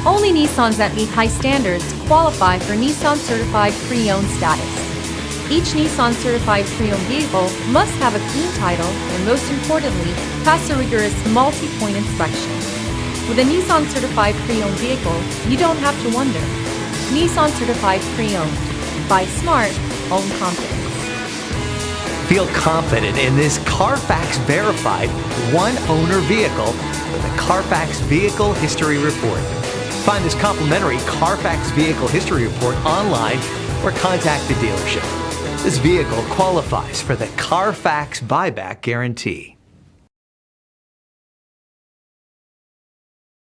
Only Nissans that meet high standards qualify for Nissan Certified Pre-Owned status. Each Nissan Certified Pre-Owned vehicle must have a clean title and, most importantly, pass a rigorous multi-point inspection. With a Nissan Certified Pre-Owned vehicle, you don't have to wonder. Nissan Certified Pre-Owned. Buy smart, own confidence. Feel confident in this Carfax verified one-owner vehicle with a Carfax Vehicle History Report. Find this complimentary Carfax Vehicle History Report online or contact the dealership. This vehicle qualifies for the Carfax buyback guarantee.